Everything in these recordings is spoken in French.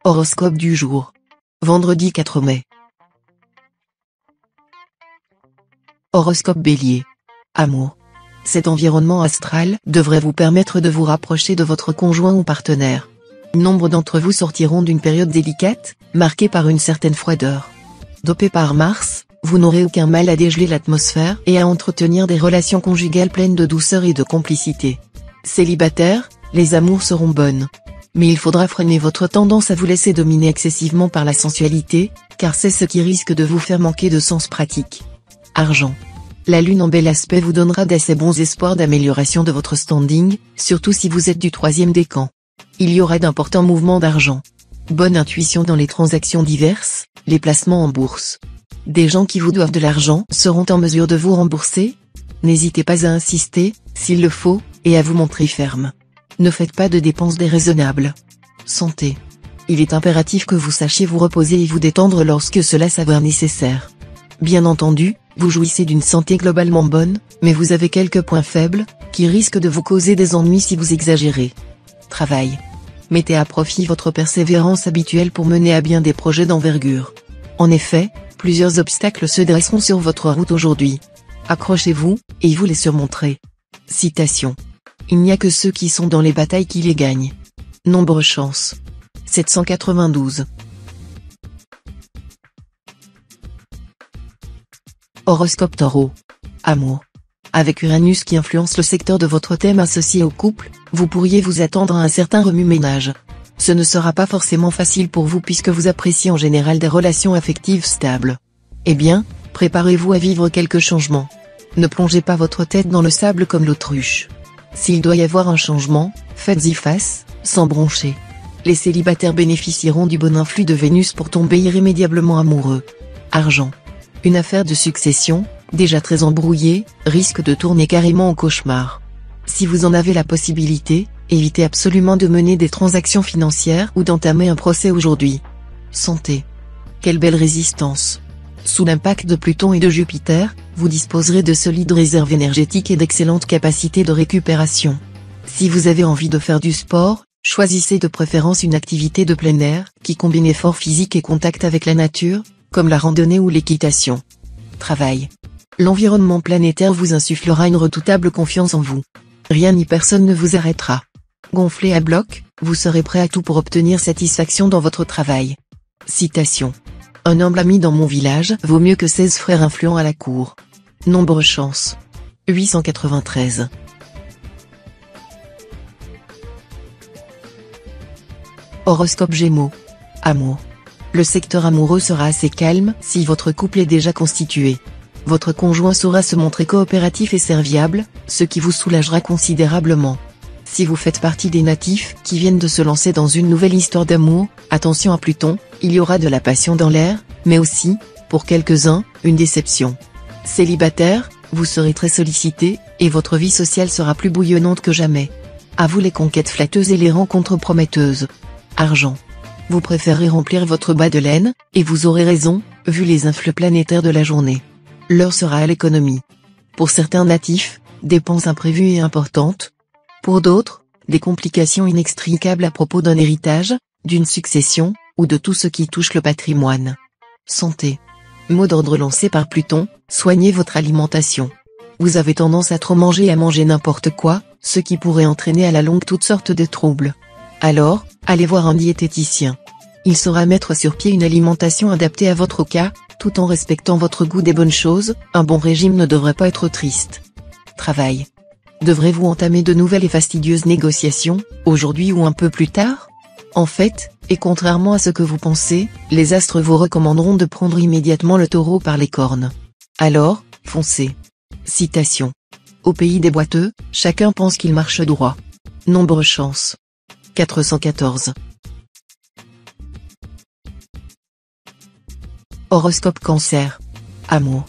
Horoscope du jour. Vendredi 4 mai. Horoscope Bélier. Amour. Cet environnement astral devrait vous permettre de vous rapprocher de votre conjoint ou partenaire. Nombre d'entre vous sortiront d'une période délicate, marquée par une certaine froideur. Dopé par Mars, vous n'aurez aucun mal à dégeler l'atmosphère et à entretenir des relations conjugales pleines de douceur et de complicité. Célibataire, les amours seront bonnes. Mais il faudra freiner votre tendance à vous laisser dominer excessivement par la sensualité, car c'est ce qui risque de vous faire manquer de sens pratique. Argent. La lune en bel aspect vous donnera d'assez bons espoirs d'amélioration de votre standing, surtout si vous êtes du troisième décan. Il y aura d'importants mouvements d'argent. Bonne intuition dans les transactions diverses, les placements en bourse. Des gens qui vous doivent de l'argent seront en mesure de vous rembourser. N'hésitez pas à insister, s'il le faut, et à vous montrer ferme. Ne faites pas de dépenses déraisonnables. Santé. Il est impératif que vous sachiez vous reposer et vous détendre lorsque cela s'avère nécessaire. Bien entendu, vous jouissez d'une santé globalement bonne, mais vous avez quelques points faibles, qui risquent de vous causer des ennuis si vous exagérez. Travail. Mettez à profit votre persévérance habituelle pour mener à bien des projets d'envergure. En effet, plusieurs obstacles se dresseront sur votre route aujourd'hui. Accrochez-vous, et vous les surmonterez. Citation. Il n'y a que ceux qui sont dans les batailles qui les gagnent. Nombre chance. 792. Horoscope Taureau. Amour. Avec Uranus qui influence le secteur de votre thème associé au couple, vous pourriez vous attendre à un certain remue-ménage. Ce ne sera pas forcément facile pour vous puisque vous appréciez en général des relations affectives stables. Eh bien, préparez-vous à vivre quelques changements. Ne plongez pas votre tête dans le sable comme l'autruche. S'il doit y avoir un changement, faites-y face, sans broncher. Les célibataires bénéficieront du bon influx de Vénus pour tomber irrémédiablement amoureux. Argent. Une affaire de succession, déjà très embrouillée, risque de tourner carrément au cauchemar. Si vous en avez la possibilité, évitez absolument de mener des transactions financières ou d'entamer un procès aujourd'hui. Santé. Quelle belle résistance. Sous l'impact de Pluton et de Jupiter, vous disposerez de solides réserves énergétiques et d'excellentes capacités de récupération. Si vous avez envie de faire du sport, choisissez de préférence une activité de plein air, qui combine effort physique et contact avec la nature, comme la randonnée ou l'équitation. Travail. L'environnement planétaire vous insufflera une redoutable confiance en vous. Rien ni personne ne vous arrêtera. Gonflé à bloc, vous serez prêt à tout pour obtenir satisfaction dans votre travail. Citation. Un humble ami dans mon village vaut mieux que 16 frères influents à la cour. Nombre chance. 893. Horoscope Gémeaux. Amour. Le secteur amoureux sera assez calme si votre couple est déjà constitué. Votre conjoint saura se montrer coopératif et serviable, ce qui vous soulagera considérablement. Si vous faites partie des natifs qui viennent de se lancer dans une nouvelle histoire d'amour, attention à Pluton, il y aura de la passion dans l'air, mais aussi, pour quelques-uns, une déception. Célibataire, vous serez très sollicité, et votre vie sociale sera plus bouillonnante que jamais. À vous les conquêtes flatteuses et les rencontres prometteuses. Argent. Vous préférez remplir votre bas de laine, et vous aurez raison, vu les influx planétaires de la journée. L'heure sera à l'économie. Pour certains natifs, dépenses imprévues et importantes. Pour d'autres, des complications inextricables à propos d'un héritage, d'une succession, ou de tout ce qui touche le patrimoine. Santé. Mot d'ordre lancé par Pluton, soignez votre alimentation. Vous avez tendance à trop manger et à manger n'importe quoi, ce qui pourrait entraîner à la longue toutes sortes de troubles. Alors, allez voir un diététicien. Il saura mettre sur pied une alimentation adaptée à votre cas, tout en respectant votre goût des bonnes choses. Un bon régime ne devrait pas être triste. Travail. Devrez-vous entamer de nouvelles et fastidieuses négociations, aujourd'hui ou un peu plus tard? En fait, et contrairement à ce que vous pensez, les astres vous recommanderont de prendre immédiatement le taureau par les cornes. Alors, foncez. Citation. Au pays des boiteux, chacun pense qu'il marche droit. Nombre chance. 414. Horoscope Cancer. Amour.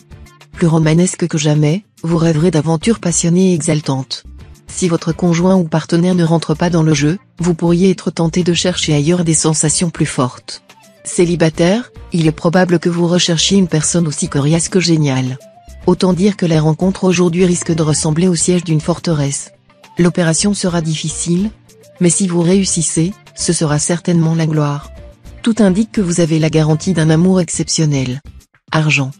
Plus romanesque que jamais, vous rêverez d'aventures passionnées et exaltantes. Si votre conjoint ou partenaire ne rentre pas dans le jeu, vous pourriez être tenté de chercher ailleurs des sensations plus fortes. Célibataire, il est probable que vous recherchiez une personne aussi coriace que géniale. Autant dire que la rencontre aujourd'hui risque de ressembler au siège d'une forteresse. L'opération sera difficile, mais si vous réussissez, ce sera certainement la gloire. Tout indique que vous avez la garantie d'un amour exceptionnel. Argent.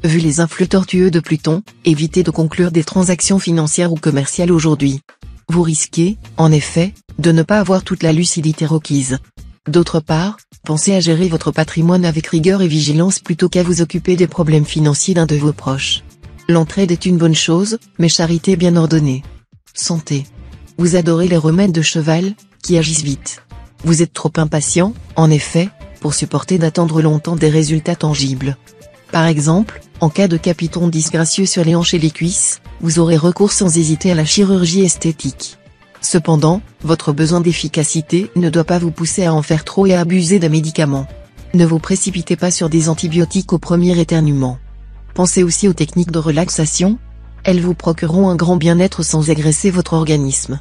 Vu les influx tortueux de Pluton, évitez de conclure des transactions financières ou commerciales aujourd'hui. Vous risquez, en effet, de ne pas avoir toute la lucidité requise. D'autre part, pensez à gérer votre patrimoine avec rigueur et vigilance plutôt qu'à vous occuper des problèmes financiers d'un de vos proches. L'entraide est une bonne chose, mais charité bien ordonnée. Santé. Vous adorez les remèdes de cheval, qui agissent vite. Vous êtes trop impatient, en effet, pour supporter d'attendre longtemps des résultats tangibles. Par exemple, en cas de capiton disgracieux sur les hanches et les cuisses, vous aurez recours sans hésiter à la chirurgie esthétique. Cependant, votre besoin d'efficacité ne doit pas vous pousser à en faire trop et à abuser des médicaments. Ne vous précipitez pas sur des antibiotiques au premier éternuement. Pensez aussi aux techniques de relaxation. Elles vous procureront un grand bien-être sans agresser votre organisme.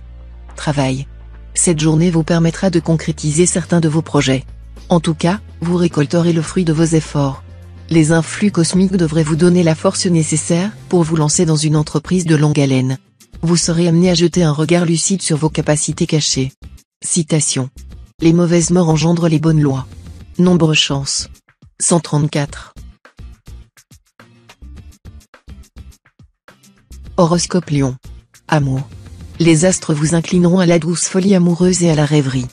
Travail. Cette journée vous permettra de concrétiser certains de vos projets. En tout cas, vous récolterez le fruit de vos efforts. Les influx cosmiques devraient vous donner la force nécessaire pour vous lancer dans une entreprise de longue haleine. Vous serez amené à jeter un regard lucide sur vos capacités cachées. Citation. Les mauvaises mœurs engendrent les bonnes lois. Nombre chance. 134. Horoscope Lion. Amour. Les astres vous inclineront à la douce folie amoureuse et à la rêverie.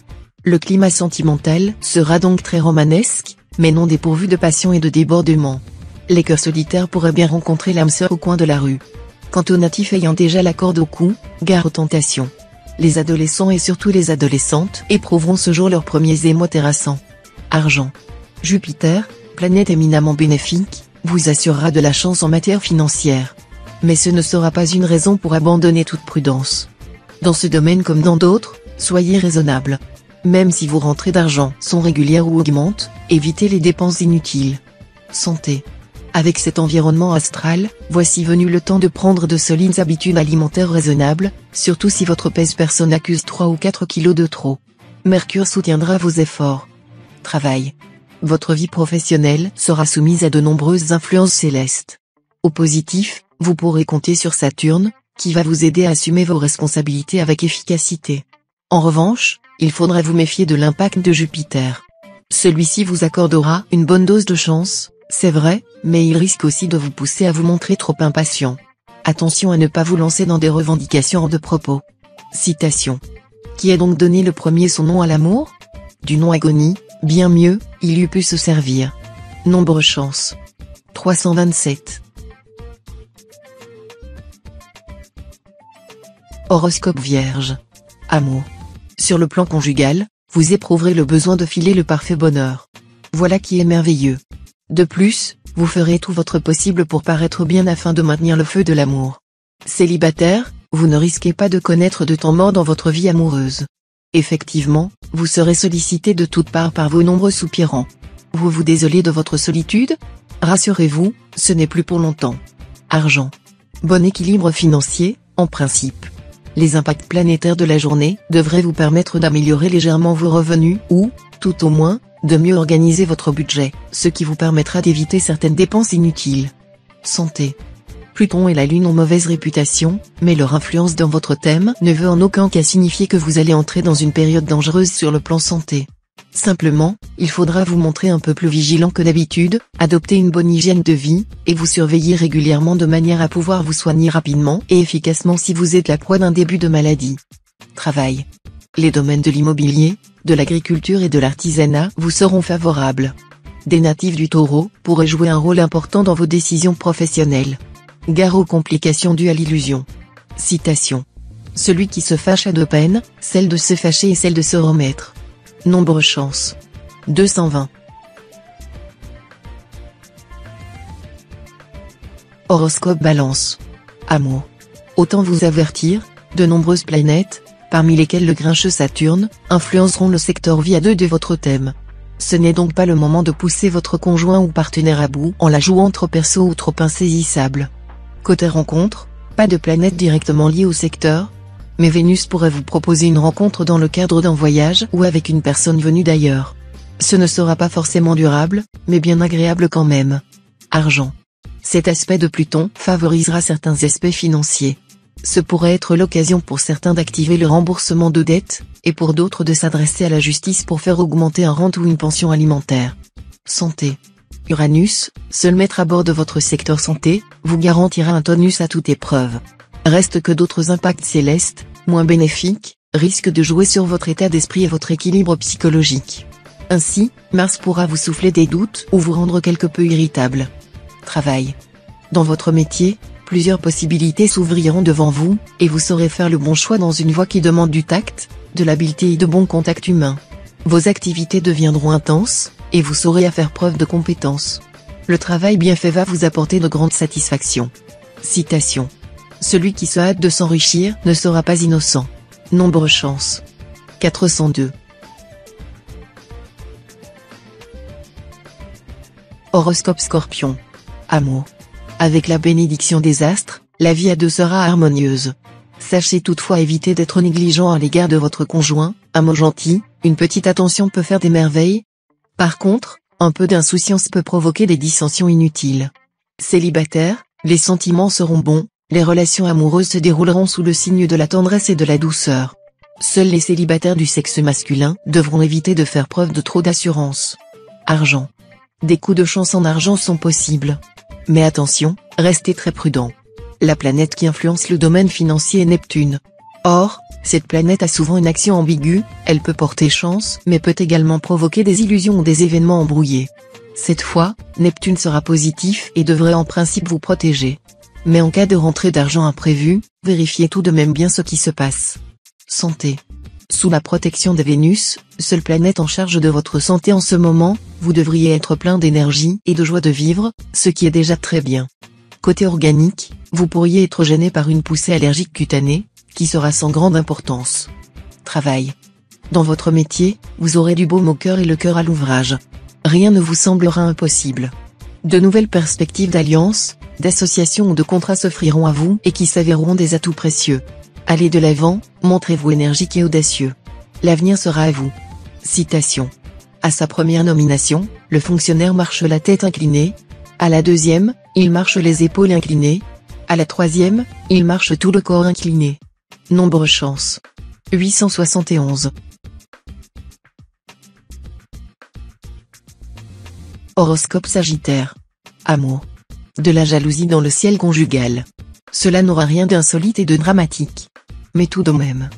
Le climat sentimental sera donc très romanesque, mais non dépourvu de passion et de débordement. Les cœurs solitaires pourraient bien rencontrer l'âme sœur au coin de la rue. Quant aux natifs ayant déjà la corde au cou, gare aux tentations. Les adolescents et surtout les adolescentes éprouveront ce jour leurs premiers émois terrassants. Argent. Jupiter, planète éminemment bénéfique, vous assurera de la chance en matière financière. Mais ce ne sera pas une raison pour abandonner toute prudence. Dans ce domaine comme dans d'autres, soyez raisonnable. Même si vos rentrées d'argent sont régulières ou augmentent, évitez les dépenses inutiles. Santé. Avec cet environnement astral, voici venu le temps de prendre de solides habitudes alimentaires raisonnables, surtout si votre pèse personne accuse 3 ou 4 kilos de trop. Mercure soutiendra vos efforts. Travail. Votre vie professionnelle sera soumise à de nombreuses influences célestes. Au positif, vous pourrez compter sur Saturne, qui va vous aider à assumer vos responsabilités avec efficacité. En revanche, il faudra vous méfier de l'impact de Jupiter. Celui-ci vous accordera une bonne dose de chance, c'est vrai, mais il risque aussi de vous pousser à vous montrer trop impatient. Attention à ne pas vous lancer dans des revendications hors de propos. Citation. Qui a donc donné le premier son nom à l'amour? Du nom agonie, bien mieux, il eût pu se servir. Nombre chance. 327. Horoscope Vierge. Amour. Sur le plan conjugal, vous éprouverez le besoin de filer le parfait bonheur. Voilà qui est merveilleux. De plus, vous ferez tout votre possible pour paraître bien afin de maintenir le feu de l'amour. Célibataire, vous ne risquez pas de connaître de temps mort dans votre vie amoureuse. Effectivement, vous serez sollicité de toutes parts par vos nombreux soupirants. Vous vous désolez de votre solitude? Rassurez-vous, ce n'est plus pour longtemps. Argent. Bon équilibre financier, en principe. Les impacts planétaires de la journée devraient vous permettre d'améliorer légèrement vos revenus ou, tout au moins, de mieux organiser votre budget, ce qui vous permettra d'éviter certaines dépenses inutiles. Santé. Pluton et la Lune ont mauvaise réputation, mais leur influence dans votre thème ne veut en aucun cas signifier que vous allez entrer dans une période dangereuse sur le plan santé. Simplement, il faudra vous montrer un peu plus vigilant que d'habitude, adopter une bonne hygiène de vie, et vous surveiller régulièrement de manière à pouvoir vous soigner rapidement et efficacement si vous êtes la proie d'un début de maladie. Travail. Les domaines de l'immobilier, de l'agriculture et de l'artisanat vous seront favorables. Des natifs du Taureau pourraient jouer un rôle important dans vos décisions professionnelles. Gare aux complications dues à l'illusion. Citation. Celui qui se fâche a deux peines, celle de se fâcher et celle de se remettre. Nombre chance. 220. Horoscope Balance. Amour. Autant vous avertir, de nombreuses planètes, parmi lesquelles le grincheux Saturne, influenceront le secteur vie à 2 de votre thème. Ce n'est donc pas le moment de pousser votre conjoint ou partenaire à bout en la jouant trop perso ou trop insaisissable. Côté rencontre, pas de planète directement liée au secteur, mais Vénus pourrait vous proposer une rencontre dans le cadre d'un voyage ou avec une personne venue d'ailleurs. Ce ne sera pas forcément durable, mais bien agréable quand même. Argent. Cet aspect de Pluton favorisera certains aspects financiers. Ce pourrait être l'occasion pour certains d'activer le remboursement de dettes, et pour d'autres de s'adresser à la justice pour faire augmenter un rente ou une pension alimentaire. Santé. Uranus, seul maître à bord de votre secteur santé, vous garantira un tonus à toute épreuve. Reste que d'autres impacts célestes, moins bénéfiques, risquent de jouer sur votre état d'esprit et votre équilibre psychologique. Ainsi, Mars pourra vous souffler des doutes ou vous rendre quelque peu irritable. Travail. Dans votre métier, plusieurs possibilités s'ouvriront devant vous, et vous saurez faire le bon choix dans une voie qui demande du tact, de l'habileté et de bons contacts humains. Vos activités deviendront intenses, et vous saurez à faire preuve de compétence. Le travail bien fait va vous apporter de grandes satisfactions. Citation. Celui qui se hâte de s'enrichir ne sera pas innocent. Nombre chance. 402. Horoscope Scorpion. Amour. Avec la bénédiction des astres, la vie à deux sera harmonieuse. Sachez toutefois éviter d'être négligent à l'égard de votre conjoint, un mot gentil, une petite attention peut faire des merveilles. Par contre, un peu d'insouciance peut provoquer des dissensions inutiles. Célibataire, les sentiments seront bons, les relations amoureuses se dérouleront sous le signe de la tendresse et de la douceur. Seuls les célibataires du sexe masculin devront éviter de faire preuve de trop d'assurance. Argent. Des coups de chance en argent sont possibles. Mais attention, restez très prudent. La planète qui influence le domaine financier est Neptune. Or, cette planète a souvent une action ambiguë, elle peut porter chance mais peut également provoquer des illusions ou des événements embrouillés. Cette fois, Neptune sera positif et devrait en principe vous protéger. Mais en cas de rentrée d'argent imprévue, vérifiez tout de même bien ce qui se passe. Santé. Sous la protection de Vénus, seule planète en charge de votre santé en ce moment, vous devriez être plein d'énergie et de joie de vivre, ce qui est déjà très bien. Côté organique, vous pourriez être gêné par une poussée allergique cutanée, qui sera sans grande importance. Travail. Dans votre métier, vous aurez du baume au cœur et le cœur à l'ouvrage. Rien ne vous semblera impossible. De nouvelles perspectives d'alliance, d'association ou de contrat s'offriront à vous et qui s'avéreront des atouts précieux. Allez de l'avant, montrez-vous énergique et audacieux. L'avenir sera à vous. Citation. À sa première nomination, le fonctionnaire marche la tête inclinée. À la deuxième, il marche les épaules inclinées. À la troisième, il marche tout le corps incliné. Nombre chance. 871. Horoscope Sagittaire. Amour. De la jalousie dans le ciel conjugal. Cela n'aura rien d'insolite et de dramatique. Mais tout de même.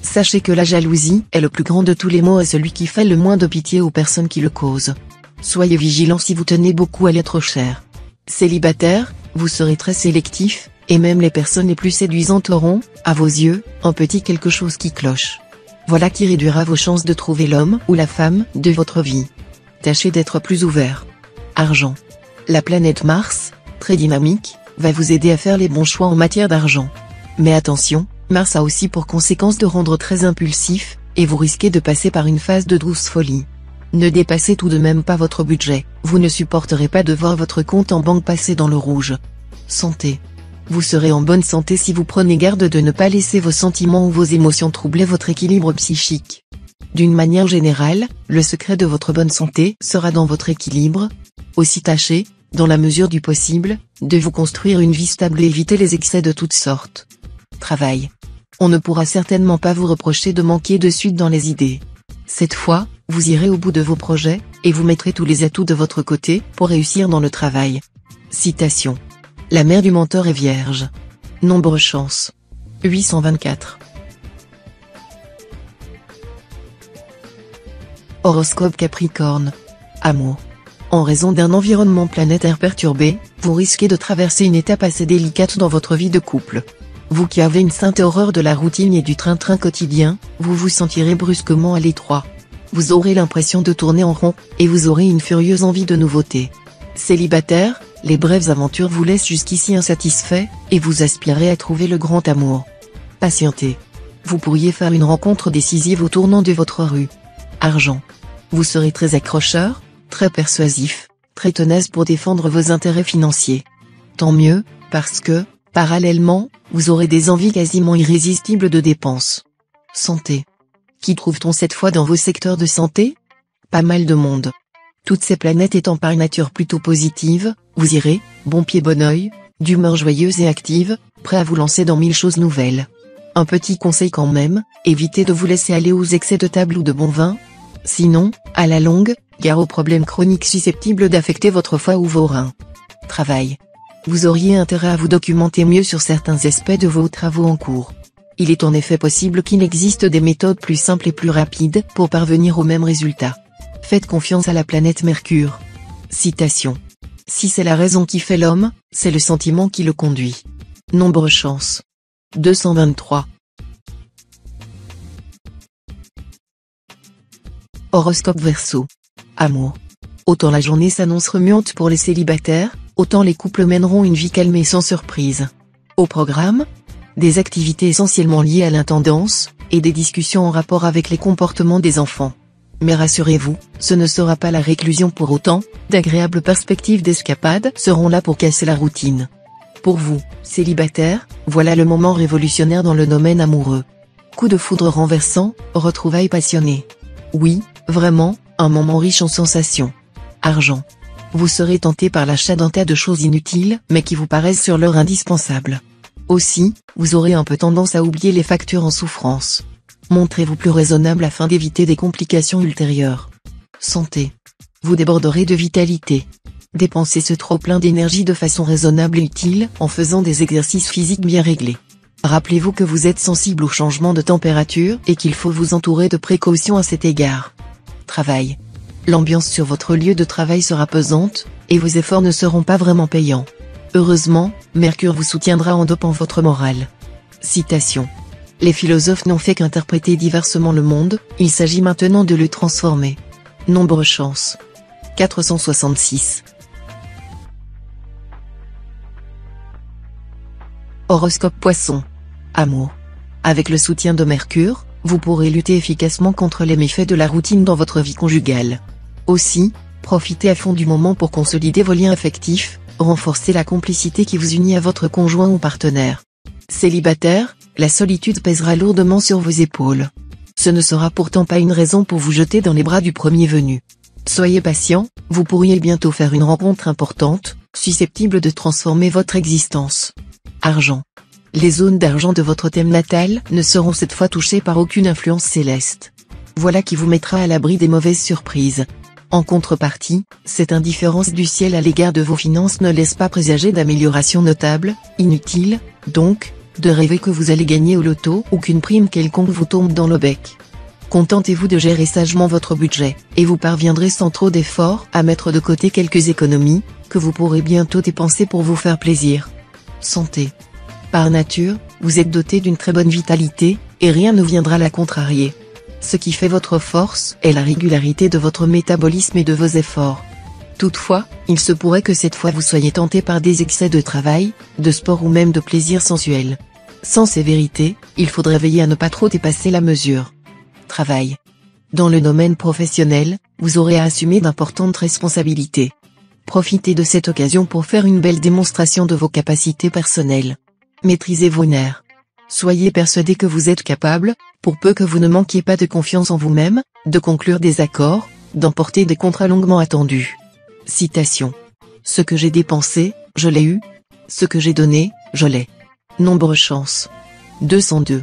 Sachez que la jalousie est le plus grand de tous les maux et celui qui fait le moins de pitié aux personnes qui le causent. Soyez vigilant si vous tenez beaucoup à l'être cher. Célibataire, vous serez très sélectif, et même les personnes les plus séduisantes auront, à vos yeux, un petit quelque chose qui cloche. Voilà qui réduira vos chances de trouver l'homme ou la femme de votre vie. Tâchez d'être plus ouvert. Argent. La planète Mars, très dynamique, va vous aider à faire les bons choix en matière d'argent. Mais attention, Mars a aussi pour conséquence de rendre très impulsif, et vous risquez de passer par une phase de douce folie. Ne dépassez tout de même pas votre budget, vous ne supporterez pas de voir votre compte en banque passer dans le rouge. Santé. Vous serez en bonne santé si vous prenez garde de ne pas laisser vos sentiments ou vos émotions troubler votre équilibre psychique. D'une manière générale, le secret de votre bonne santé sera dans votre équilibre. Aussi tâchez, dans la mesure du possible, de vous construire une vie stable et éviter les excès de toutes sortes. Travail. On ne pourra certainement pas vous reprocher de manquer de suite dans les idées. Cette fois, vous irez au bout de vos projets, et vous mettrez tous les atouts de votre côté pour réussir dans le travail. Citation. La mère du menteur est vierge. Nombre chance. 824. Horoscope Capricorne. Amour. En raison d'un environnement planétaire perturbé, vous risquez de traverser une étape assez délicate dans votre vie de couple. Vous qui avez une sainte horreur de la routine et du train-train quotidien, vous vous sentirez brusquement à l'étroit. Vous aurez l'impression de tourner en rond, et vous aurez une furieuse envie de nouveauté. Célibataire, les brèves aventures vous laissent jusqu'ici insatisfait, et vous aspirez à trouver le grand amour. Patientez. Vous pourriez faire une rencontre décisive au tournant de votre rue. Argent. Vous serez très accrocheur, très persuasif, très tenace pour défendre vos intérêts financiers. Tant mieux, parce que, parallèlement, vous aurez des envies quasiment irrésistibles de dépenses. Santé. Qui trouve-t-on cette fois dans vos secteurs de santé? Pas mal de monde. Toutes ces planètes étant par nature plutôt positives, vous irez, bon pied bon oeil, d'humeur joyeuse et active, prêt à vous lancer dans 1000 choses nouvelles. Un petit conseil quand même, évitez de vous laisser aller aux excès de table ou de bon vin. Sinon, à la longue, gare aux problèmes chroniques susceptibles d'affecter votre foie ou vos reins. Travail. Vous auriez intérêt à vous documenter mieux sur certains aspects de vos travaux en cours. Il est en effet possible qu'il existe des méthodes plus simples et plus rapides pour parvenir au même résultat. Faites confiance à la planète Mercure. Citation. Si c'est la raison qui fait l'homme, c'est le sentiment qui le conduit. Nombre chance. 223. Horoscope Verseau. Amour. Autant la journée s'annonce remuante pour les célibataires, autant les couples mèneront une vie calme et sans surprise. Au programme, des activités essentiellement liées à l'intendance, et des discussions en rapport avec les comportements des enfants. Mais rassurez-vous, ce ne sera pas la réclusion pour autant, d'agréables perspectives d'escapade seront là pour casser la routine. Pour vous, célibataires, voilà le moment révolutionnaire dans le domaine amoureux. Coup de foudre renversant, retrouvailles passionnées. Oui, vraiment, un moment riche en sensations. Argent. Vous serez tenté par l'achat d'un tas de choses inutiles, mais qui vous paraissent sur l'heure indispensables. Aussi, vous aurez un peu tendance à oublier les factures en souffrance. Montrez-vous plus raisonnable afin d'éviter des complications ultérieures. Santé. Vous déborderez de vitalité. Dépensez ce trop-plein d'énergie de façon raisonnable et utile en faisant des exercices physiques bien réglés. Rappelez-vous que vous êtes sensible aux changements de température et qu'il faut vous entourer de précautions à cet égard. Travail. L'ambiance sur votre lieu de travail sera pesante, et vos efforts ne seront pas vraiment payants. Heureusement, Mercure vous soutiendra en dopant votre morale. Citation. Les philosophes n'ont fait qu'interpréter diversement le monde, il s'agit maintenant de le transformer. Nombre chance. 466. Horoscope Poisson. Amour. Avec le soutien de Mercure, vous pourrez lutter efficacement contre les méfaits de la routine dans votre vie conjugale. Aussi, profitez à fond du moment pour consolider vos liens affectifs, renforcer la complicité qui vous unit à votre conjoint ou partenaire. Célibataire, la solitude pèsera lourdement sur vos épaules. Ce ne sera pourtant pas une raison pour vous jeter dans les bras du premier venu. Soyez patient, vous pourriez bientôt faire une rencontre importante, susceptible de transformer votre existence. Argent. Les zones d'argent de votre thème natal ne seront cette fois touchées par aucune influence céleste. Voilà qui vous mettra à l'abri des mauvaises surprises. En contrepartie, cette indifférence du ciel à l'égard de vos finances ne laisse pas présager d'amélioration notable. Inutile, donc, de rêver que vous allez gagner au loto ou qu'une prime quelconque vous tombe dans le bec. Contentez-vous de gérer sagement votre budget, et vous parviendrez sans trop d'efforts à mettre de côté quelques économies, que vous pourrez bientôt dépenser pour vous faire plaisir. Santé. Par nature, vous êtes doté d'une très bonne vitalité, et rien ne viendra la contrarier. Ce qui fait votre force est la régularité de votre métabolisme et de vos efforts. Toutefois, il se pourrait que cette fois vous soyez tenté par des excès de travail, de sport ou même de plaisir sensuel. Sans sévérité, il faudrait veiller à ne pas trop dépasser la mesure. Travail. Dans le domaine professionnel, vous aurez à assumer d'importantes responsabilités. Profitez de cette occasion pour faire une belle démonstration de vos capacités personnelles. Maîtrisez vos nerfs. Soyez persuadé que vous êtes capable, pour peu que vous ne manquiez pas de confiance en vous-même, de conclure des accords, d'emporter des contrats longuement attendus. Citation. Ce que j'ai dépensé, je l'ai eu. Ce que j'ai donné, je l'ai. Nombre chance. 202.